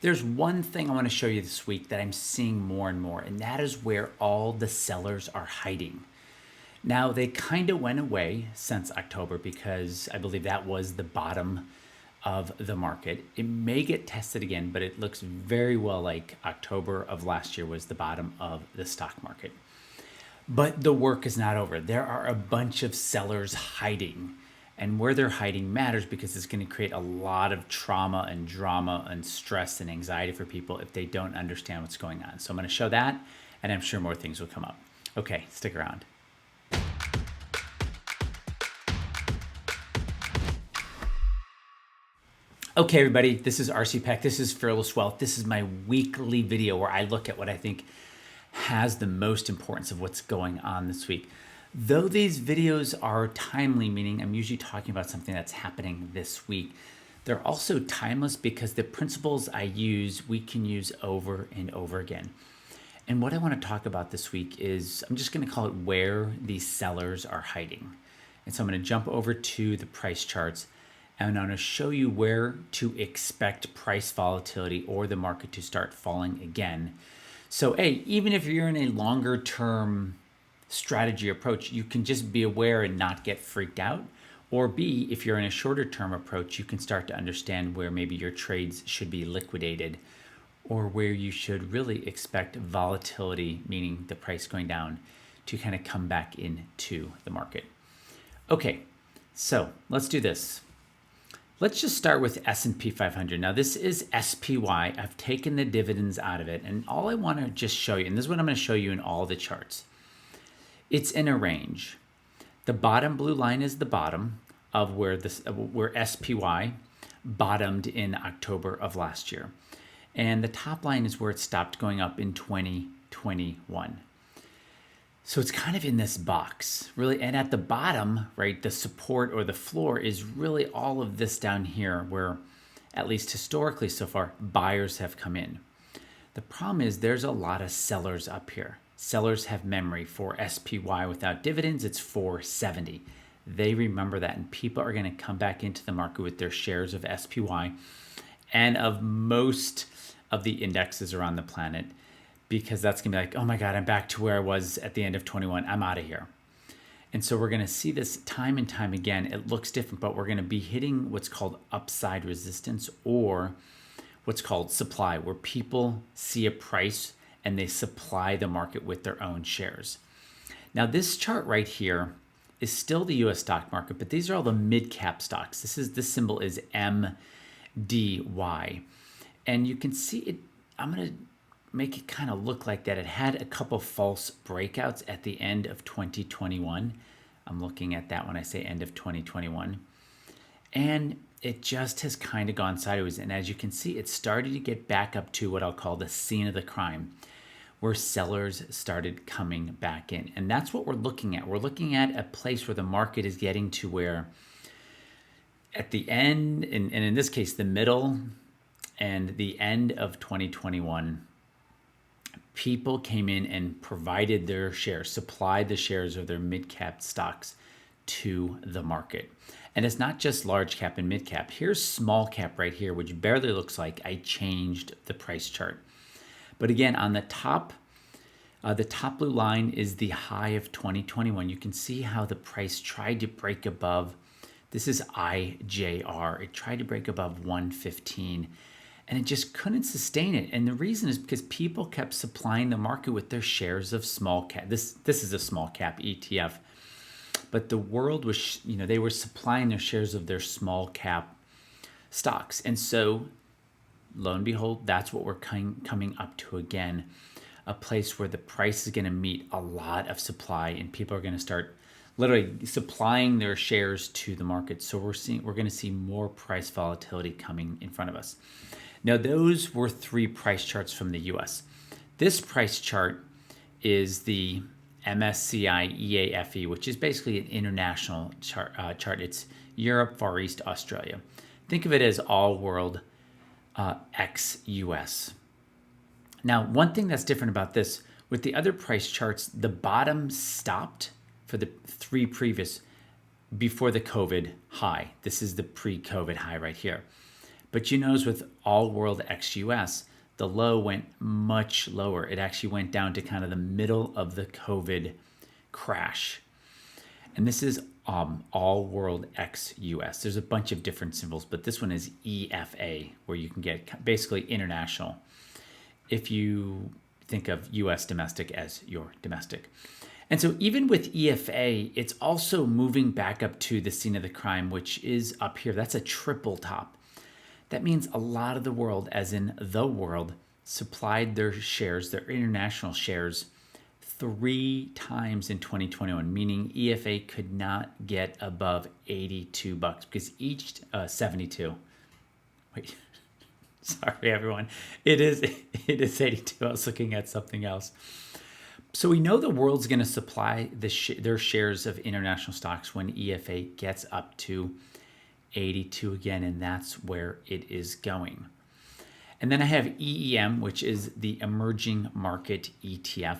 There's one thing I want to show you this week that I'm seeing more and more, and that is where all the sellers are hiding. Now, they kind of went away since October because I believe that was the bottom of the market. It may get tested again, but it looks very well like October of last year was the bottom of the stock market. But the work is not over. There are a bunch of sellers hiding. And where they're hiding matters because it's going to create a lot of trauma and drama and stress and anxiety for people if they don't understand what's going on. So I'm going to show that, and I'm sure more things will come up. Okay, stick around. Okay, everybody, this is RC Peck. This is Fearless Wealth. This is my weekly video where I look at what I think has the most importance of what's going on this week. Though these videos are timely, meaning I'm usually talking about something that's happening this week, they're also timeless because the principles I use, we can use over and over again. And what I want to talk about this week is, I'm just going to call it where these sellers are hiding. And so I'm going to jump over to the price charts and I'm going to show you where to expect price volatility or the market to start falling again. So A, even if you're in a longer term strategy approach, you can just be aware and not get freaked out. Or B, if you're in a shorter term approach, you can start to understand where maybe your trades should be liquidated or where you should really expect volatility, meaning the price going down, to kind of come back into the market. Okay, so let's do this. Let's just start with S&P 500. Now this is SPY. I've taken the dividends out of it, and all I want to just show you, and this is what I'm going to show you in all the charts. It's in a range. The bottom blue line is the bottom of where SPY bottomed in October of last year. And the top line is where it stopped going up in 2021. So it's kind of in this box, really. And at the bottom, right, the support or the floor is really all of this down here where, at least historically so far, buyers have come in. The problem is there's a lot of sellers up here. Sellers have memory. For SPY without dividends, it's 470. They remember that, and people are going to come back into the market with their shares of SPY and of most of the indexes around the planet, because that's going to be like, oh my God, I'm back to where I was at the end of 21. I'm out of here. And so we're going to see this time and time again. It looks different, but we're going to be hitting what's called upside resistance, or what's called supply, where people see a price and they supply the market with their own shares. Now this chart right here is still the US stock market, but these are all the mid-cap stocks. This symbol is MDY. And you can see it, I'm going to make it kind of look like that. It had a couple false breakouts at the end of 2021. I'm looking at that when I say end of 2021. And it just has kind of gone sideways. And as you can see, it started to get back up to what I'll call the scene of the crime, where sellers started coming back in. And that's what we're looking at. We're looking at a place where the market is getting to where at the end, and in this case, the middle and the end of 2021, people came in and provided their shares, supplied the shares of their mid-cap stocks to the market. And it's not just large cap and mid cap. Here's small cap right here, which barely looks like I changed the price chart. But again, on the top blue line is the high of 2021. You can see how the price tried to break above. This is IJR. It tried to break above 115. And it just couldn't sustain it. And the reason is because people kept supplying the market with their shares of small cap. This is a small cap ETF. But the world was, they were supplying their shares of their small cap stocks. And so, lo and behold, that's what we're coming up to again. A place where the price is going to meet a lot of supply and people are going to start literally supplying their shares to the market. So we're going to see more price volatility coming in front of us. Now, those were three price charts from the US. This price chart is the MSCI EAFE, which is basically an international chart. It's Europe, Far East, Australia. Think of it as all world ex-US. Now, one thing that's different about this, with the other price charts, the bottom stopped for the three previous before the COVID high. This is the pre-COVID high right here. But you notice with all world ex-US, the low went much lower. It actually went down to kind of the middle of the COVID crash. And this is all world ex-US. There's a bunch of different symbols, but this one is EFA, where you can get basically international if you think of US domestic as your domestic. And so even with EFA, it's also moving back up to the scene of the crime, which is up here. That's a triple top. That means a lot of the world, as in the world, supplied their shares, their international shares, 3 times in 2021, meaning EFA could not get above $82 because each 72. Wait, sorry everyone. It is 82. I was looking at something else. So we know the world's going to supply their shares of international stocks when EFA gets up to 82 again, and that's where it is going. And then I have EEM, which is the emerging market ETF.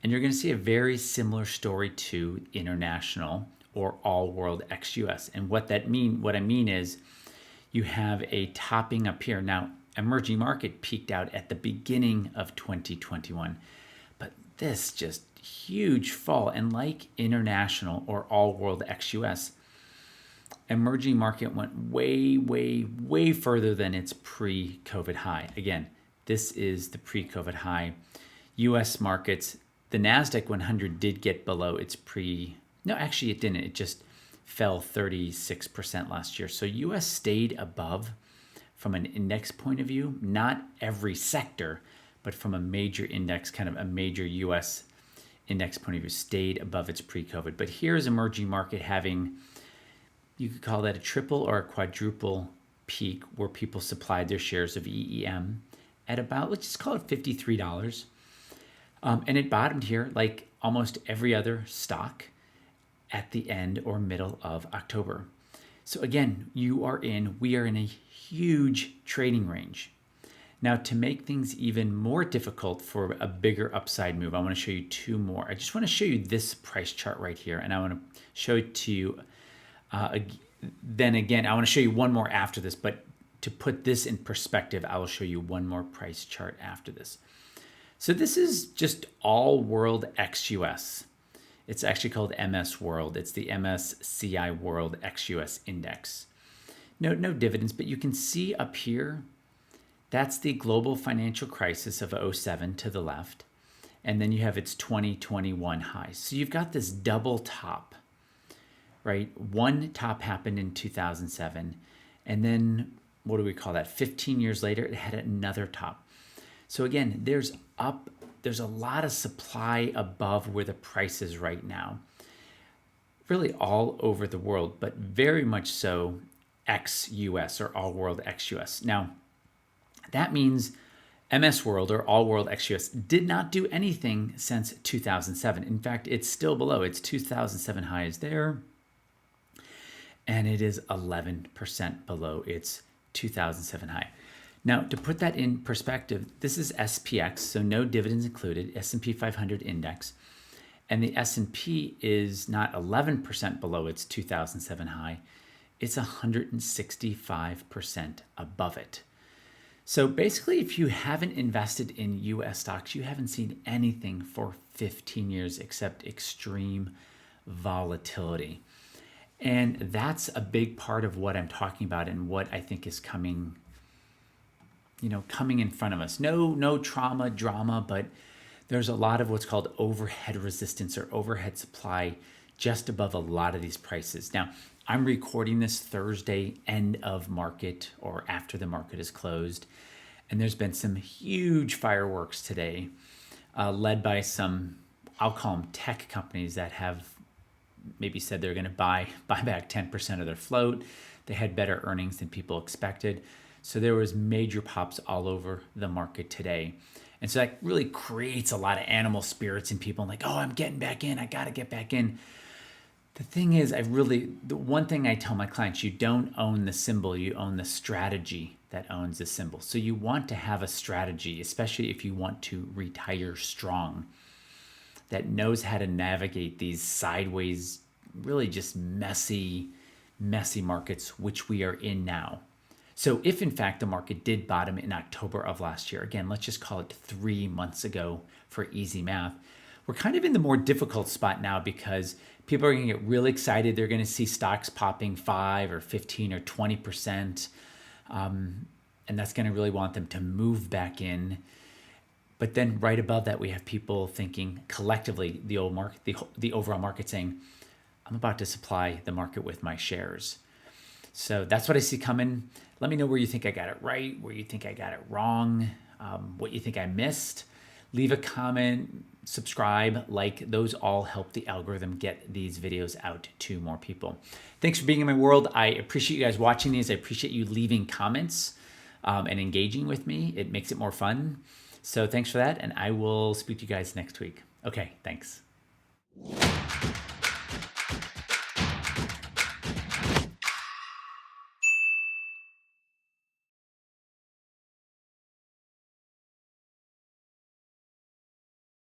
And you're going to see a very similar story to international or all world ex-US. And what I mean is you have a topping up here. Now, emerging market peaked out at the beginning of 2021, but this just huge fall. And like international or all world ex-US, emerging market went way, way, way further than its pre-COVID high. Again, this is the pre-COVID high. US markets, the NASDAQ 100 did get below its no, actually it didn't. It just fell 36% last year. So US stayed above from an index point of view, not every sector, but from a major index, kind of a major US index point of view, stayed above its pre-COVID. But here's emerging market having, you could call that a triple or a quadruple peak where people supplied their shares of EEM at about, let's just call it $53. And it bottomed here like almost every other stock at the end or middle of October. So again, we are in a huge trading range. Now, to make things even more difficult for a bigger upside move, I want to show you 2 more. I just want to show you this price chart right here, and I want to show it to you. Then again, I want to show you one more after this, but to put this in perspective, I will show you one more price chart after this. So this is just all world ex-US. It's actually called MS World. It's the MSCI World ex-US Index. No dividends, but you can see up here, that's the global financial crisis of '07 to the left. And then you have its 2021 highs. So you've got this double top, right? One top happened in 2007. And then, what do we call that? 15 years later, it had another top. So again, there's a lot of supply above where the price is right now. Really all over the world, but very much so ex-US or all world ex-US. Now, that means MS World or all world ex-US did not do anything since 2007. In fact, it's still below. Its 2007 high is there, and it is 11% below its 2007 high. Now, to put that in perspective, this is SPX, so no dividends included, S&P 500 index, and the S&P is not 11% below its 2007 high, it's 165% above it. So basically, if you haven't invested in US stocks, you haven't seen anything for 15 years except extreme volatility. And that's a big part of what I'm talking about and what I think is coming in front of us. No drama, but there's a lot of what's called overhead resistance or overhead supply just above a lot of these prices. Now, I'm recording this Thursday, end of market or after the market is closed. And there's been some huge fireworks today, led by some, I'll call them tech companies that have maybe said they're going to buy back 10% of their float. They had better earnings than people expected. So there was major pops all over the market today. And so that really creates a lot of animal spirits in people. Like, oh, I'm getting back in. I got to get back in. The thing is, the one thing I tell my clients, you don't own the symbol, you own the strategy that owns the symbol. So you want to have a strategy, especially if you want to retire strong, that knows how to navigate these sideways, really just messy markets, which we are in now. So if in fact the market did bottom in October of last year, again, let's just call it 3 months ago for easy math, we're kind of in the more difficult spot now because people are going to get really excited. They're going to see stocks popping 5 or 15 or 20%. And that's going to really want them to move back in. But then right above that, we have people thinking collectively, the old market, the overall market saying, I'm about to supply the market with my shares. So that's what I see coming. Let me know where you think I got it right, where you think I got it wrong, what you think I missed. Leave a comment, subscribe, like. Those all help the algorithm get these videos out to more people. Thanks for being in my world. I appreciate you guys watching these. I appreciate you leaving comments and engaging with me. It makes it more fun. So thanks for that, and I will speak to you guys next week. Okay, thanks.